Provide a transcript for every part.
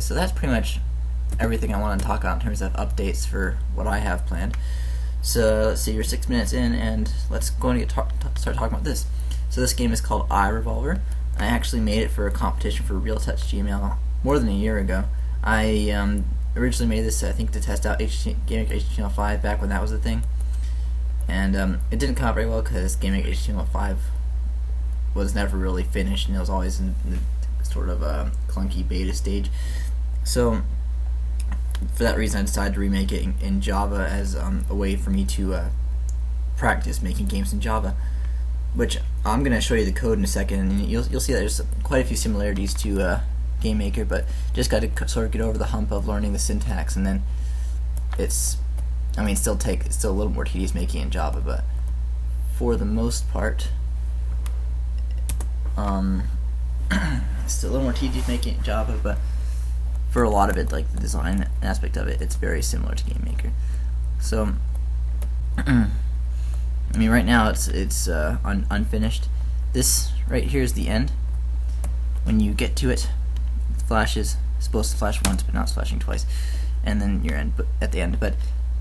so that's pretty much everything I want to talk about in terms of updates for what I have planned. So let's see, you're 6 minutes in, and let's go and start talking about this. So this game is called Revolver. I actually made it for a competition for Real Touch GML more than a year ago. I originally made this, I think, to test out GameMaker HTML5 back when that was a thing. And it didn't come out very well because GameMaker HTML5 was never really finished, and it was always in the sort of clunky beta stage. So for that reason, I decided to remake it in Java as a way for me to practice making games in Java, which I'm going to show you the code in a second, and you'll see that there's quite a few similarities to GameMaker, but just got to sort of get over the hump of learning the syntax, and then it's still a little more tedious making it in Java, but for the most part, it's still a little more tedious making it in Java, but for a lot of it, like the design aspect of it, it's very similar to GameMaker. So, right now it's unfinished. This right here is the end. When you get to it, it flashes. It's supposed to flash once, but now it's flashing twice, and then you're at the end. But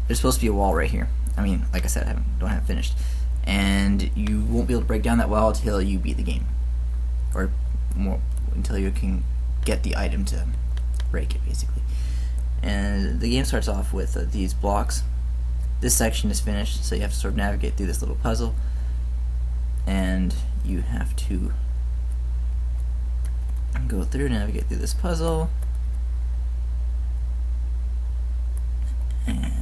there's supposed to be a wall right here. Like I said, I don't have it finished, and you won't be able to break down that wall until you beat the game, or more until you can get the item to break it, basically. And the game starts off with these blocks. This section is finished, so you have to sort of navigate through this little puzzle, and you have to navigate through this puzzle, and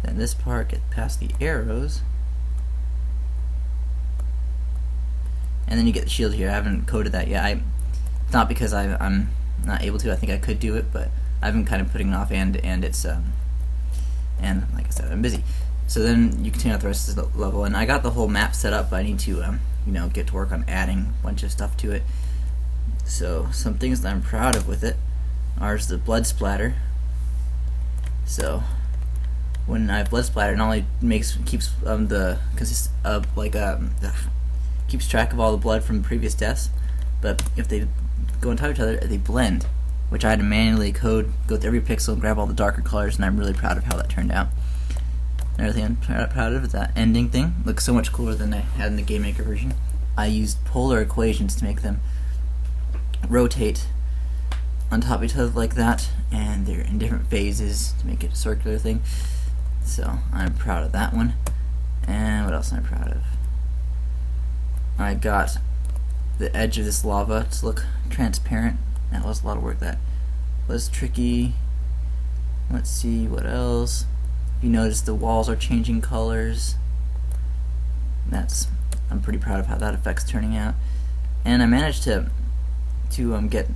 then this part, get past the arrows, and then you get the shield here. I haven't coded that yet. It's not because I'm not able to. I think I could do it, but I've been kind of putting it off, and it's and like I said, I'm busy. So then you continue out the rest of the level, and I got the whole map set up, but I need to get to work on adding a bunch of stuff to it. So some things that I'm proud of with it are the blood splatter. So when I have blood splatter, it not only keeps keeps track of all the blood from previous deaths, but if they go on top of each other, they blend, which I had to manually go through every pixel and grab all the darker colors, and I'm really proud of how that turned out. Another thing I'm proud of is that ending thing. Looks so much cooler than I had in the GameMaker version. I used polar equations to make them rotate on top of each other like that, and they're in different phases to make it a circular thing. So I'm proud of that one. And what else am I proud of? I got the edge of this lava to look transparent. That was a lot of work. That was tricky. Let's see what else. You notice the walls are changing colors. I'm pretty proud of how that effect's turning out. And I managed to get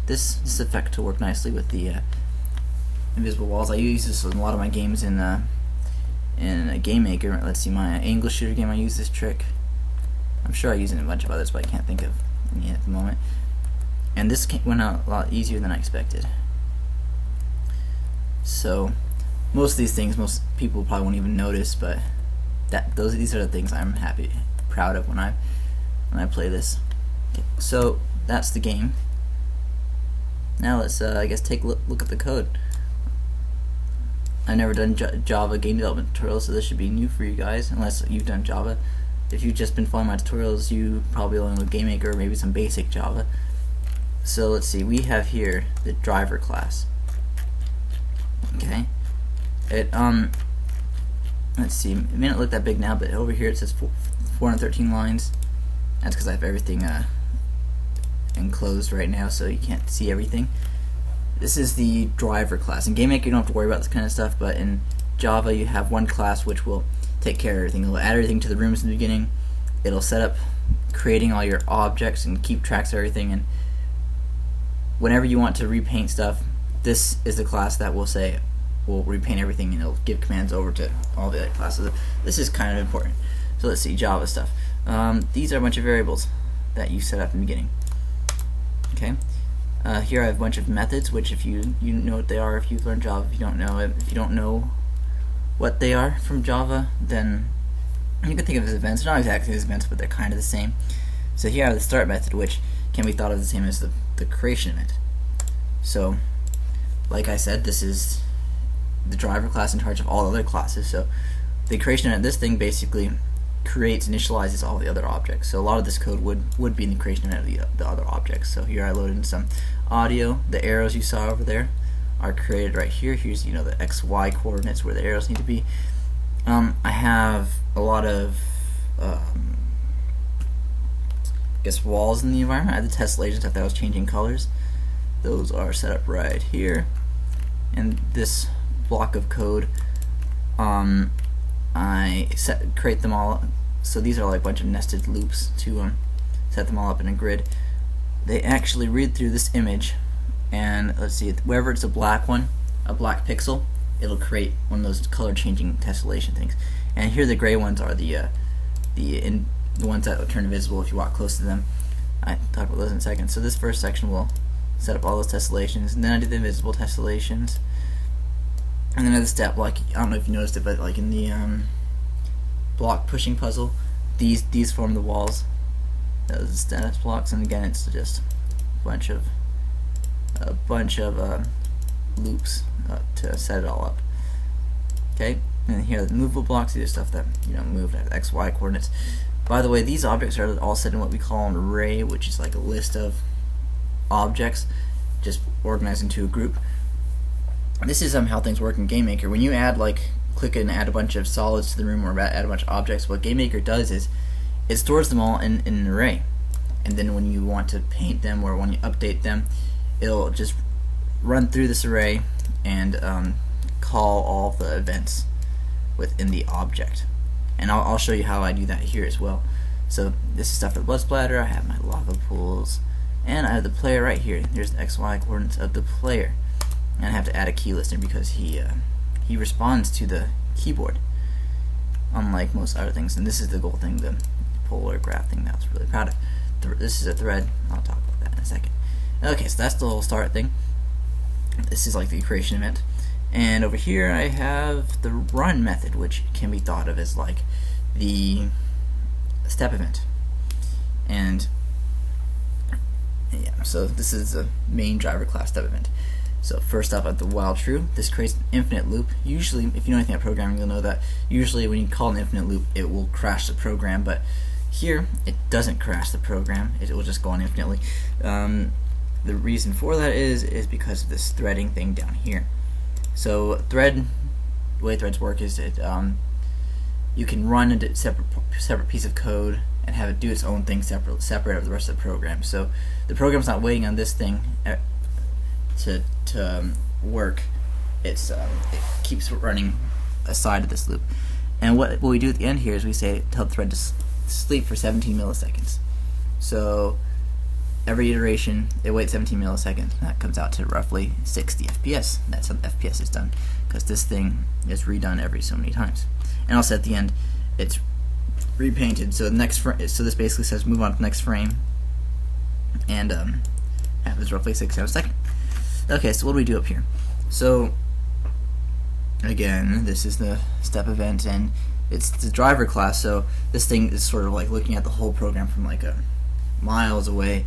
this effect to work nicely with the invisible walls. I use this in a lot of my games in a GameMaker. Let's see, my English shooter game, I use this trick. I'm sure I use it in a bunch of others, but I can't think of any at the moment. And this went out a lot easier than I expected. So most of these things, most people probably won't even notice, but these are the things I'm proud of when I play this. Okay, so that's the game. Now let's I guess take a look at the code. I've never done Java game development tutorials, so this should be new for you guys, unless you've done Java. If you've just been following my tutorials, you probably only know GameMaker or maybe some basic Java. So let's see, we have here the driver class. Okay. Let's see, it may not look that big now, but over here it says 413 lines. That's because I have everything enclosed right now, so you can't see everything. This is the driver class. In GameMaker you don't have to worry about this kind of stuff, but in Java you have one class which will take care of everything. It'll add everything to the rooms in the beginning. It'll set up creating all your objects and keep tracks of everything, and whenever you want to repaint stuff, this is the class that will repaint everything, and it'll give commands over to all the other classes. This is kind of important. So let's see, Java stuff. These are a bunch of variables that you set up in the beginning. Okay. Here I have a bunch of methods, which if you know what they are, if you've learned Java, if you don't know what they are from Java, then you can think of as events. They're not exactly as events, but they're kind of the same. So here I have the start method, which can be thought of the same as the creation event. So, like I said, this is the driver class in charge of all other classes. So the creation event, this thing basically creates, initializes all the other objects. So a lot of this code would be in the creation event of the other objects. So here I loaded in some audio. The arrows you saw over there are created right here. Here's the XY coordinates where the arrows need to be. I have a lot of walls in the environment. I had the tessellation stuff that was changing colors. Those are set up right here. And this block of code, I create them all. So these are like a bunch of nested loops to set them all up in a grid. They actually read through this image, and let's see, wherever it's a black one, a black pixel, it'll create one of those color changing tessellation things. And here the gray ones are the ones that will turn invisible if you walk close to them. I talk about those in a second. So this first section will set up all those tessellations, and then I do the invisible tessellations. And then another step, like, I don't know if you noticed it, but like in the block pushing puzzle, these form the walls. Those are the status blocks, and again it's just a bunch of loops to set it all up. Okay, and here are the movable blocks. These are stuff that move at XY coordinates. By the way, these objects are all set in what we call an array, which is like a list of objects just organized into a group. This is how things work in GameMaker. When you click and add a bunch of solids to the room or add a bunch of objects, what GameMaker does is it stores them all in an array. And then when you want to paint them or when you update them, it'll just run through this array and call all the events within the object. And I'll show you how I do that here as well. So this is stuff for the blood splatter. I have my lava pools, and I have the player right here. Here's the XY coordinates of the player. And I have to add a key listener because he responds to the keyboard, unlike most other things. And this is the goal thing, the polar graph thing that I was really proud of. This is a thread. I'll talk about that in a second. Okay, so that's the whole start thing. This is like the creation event. And over here I have the run method, which can be thought of as like the step event. And yeah, so this is the main driver class step event. So first up at the while true, this creates an infinite loop. Usually, if you know anything about programming, you'll know that usually when you call an infinite loop, it will crash the program, but here it doesn't crash the program, it will just go on infinitely. The reason for that is because of this threading thing down here. So the way threads work is you can run a separate piece of code and have it do its own thing separate of the rest of the program. So the program's not waiting on this thing to work. It keeps running aside of this loop. And what we do at the end here is we say tell the thread to sleep for 17 milliseconds. So every iteration it waits 17 milliseconds. That comes out to roughly 60 FPS. That's how the FPS is done, because this thing is redone every so many times. And also at the end it's repainted. So the next so this basically says move on to the next frame, and happens roughly 6 seconds a second. Okay, so what do we do up here? So again, this is the step event, and it's the driver class. So this thing is sort of like looking at the whole program from like miles away.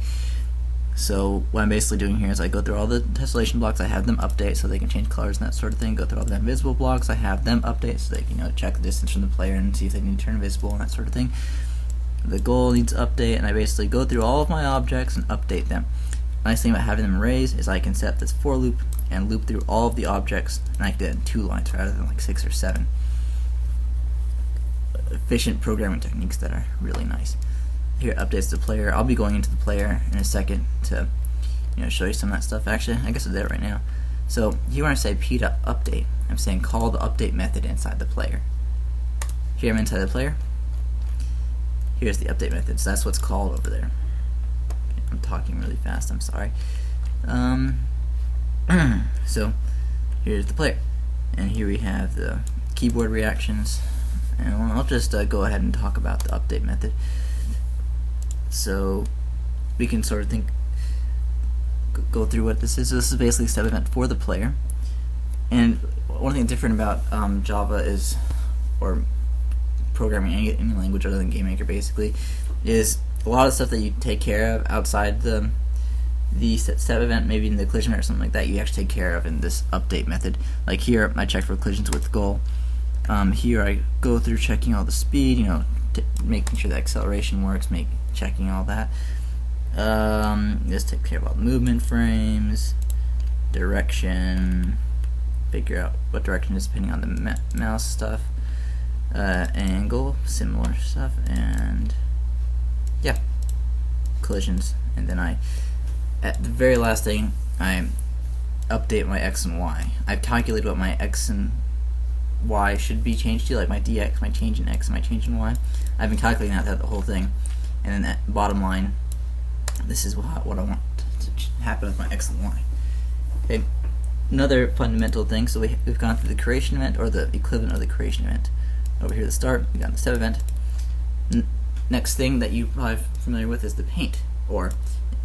So what I'm basically doing here is I go through all the tessellation blocks, I have them update so they can change colors and that sort of thing. Go through all the invisible blocks, I have them update so they can check the distance from the player and see if they need to turn invisible and that sort of thing. The goal needs to update, and I basically go through all of my objects and update them. Nice thing about having them arrays is I can set this for loop and loop through all of the objects, and I can do it in 2 lines rather than like 6 or 7. Efficient programming techniques that are really nice. Here it updates the player. I'll be going into the player in a second to show you some of that stuff. Actually, I guess I'll do it right now. So here when I say p.update, I'm saying call the update method inside the player. Here I'm inside the player. Here's the update method. So that's what's called over there. I'm talking really fast, I'm sorry. So here's the player, and here we have the keyboard reactions, and I'll just go ahead and talk about the update method. So we can sort of go through what this is. So this is basically a step event for the player, and one thing different about Java is, or programming any language other than GameMaker basically, is a lot of stuff that you take care of outside the step event, maybe in the collision or something like that, you actually take care of in this update method. Like here, I check for collisions with goal. Here I go through checking all the speed, you know, making sure the acceleration works, checking all that. Just take care of all the movement frames, direction, figure out what direction is depending on the mouse stuff, angle, similar stuff, and yeah, collisions. And then at the very last thing, I update my X and Y. I've calculated what my X and Y should be changed to, like my DX, my change in X, and my change in Y. I've been calculating that throughout the whole thing. And then that bottom line, this is what I want to happen with my X and Y. Okay, another fundamental thing, so we've gone through the creation event, or the equivalent of the creation event. Over here at the start, we got the step event. Next thing that you're probably familiar with is the paint, or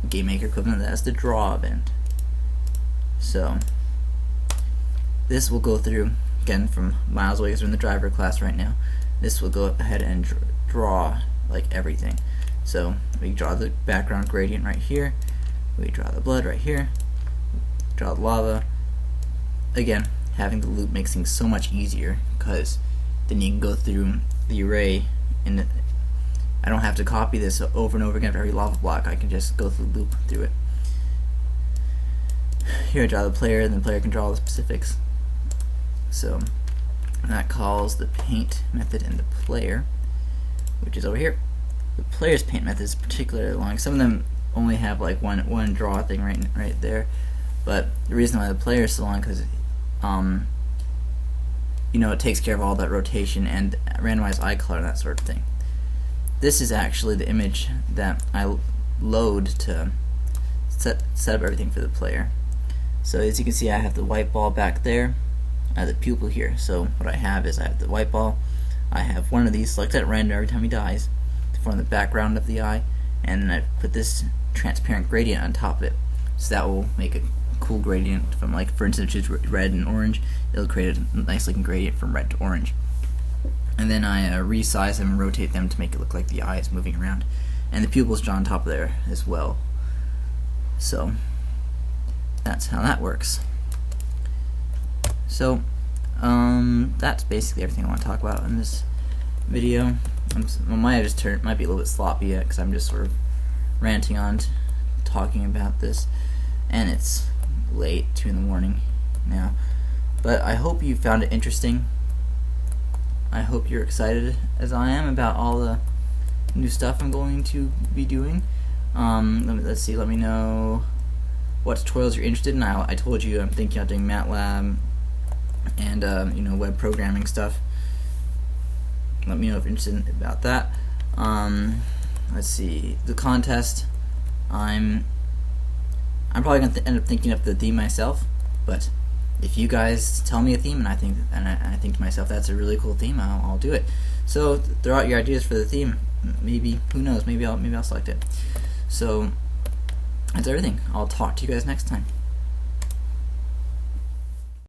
Game Maker equivalent of that is the draw event. So this will go through, again, from miles away because we're in the driver class right now. This will go ahead and draw like everything. So we draw the background gradient right here, we draw the blood right here, draw the lava. Again, having the loop makes things so much easier, because then you can go through the array, and I don't have to copy this over and over again for every lava block. I can just go through the loop through it. Here I draw the player, and the player can draw the specifics. So that calls the paint method in the player, which is over here. The player's paint method is particularly long. Some of them only have like one draw thing right there, but the reason why the player is so long because you know, it takes care of all that rotation and randomized eye color and that sort of thing. This is actually the image that I load to set up everything for the player. So as you can see, I have the white ball back there, I have the pupil here. So what I have is I have the white ball, I have one of these selected at random every time he dies to form the background of the eye, and then I put this transparent gradient on top of it. So that will make a cool gradient from, like, for instance, it's red and orange, it'll create a nice looking gradient from red to orange. And then I resize them and rotate them to make it look like the eye is moving around. And the pupil's drawn on top of there as well. So that's how that works. So that's basically everything I want to talk about in this video. Might be a little bit sloppy yet because I'm just sort of ranting on talking about this, and it's late, 2 in the morning now. But I hope you found it interesting. I hope you're excited as I am about all the new stuff I'm going to be doing. Let's see, let me know what tutorials you're interested in. I told you I'm thinking about doing MATLAB and you know, web programming stuff. Let me know if you're interested about that. Let's see, the contest, I'm probably going to end up thinking up the theme myself, but if you guys tell me a theme and I think to myself that's a really cool theme, I'll do it. So throw out your ideas for the theme. Maybe, who knows, maybe I'll select it. So that's everything. I'll talk to you guys next time.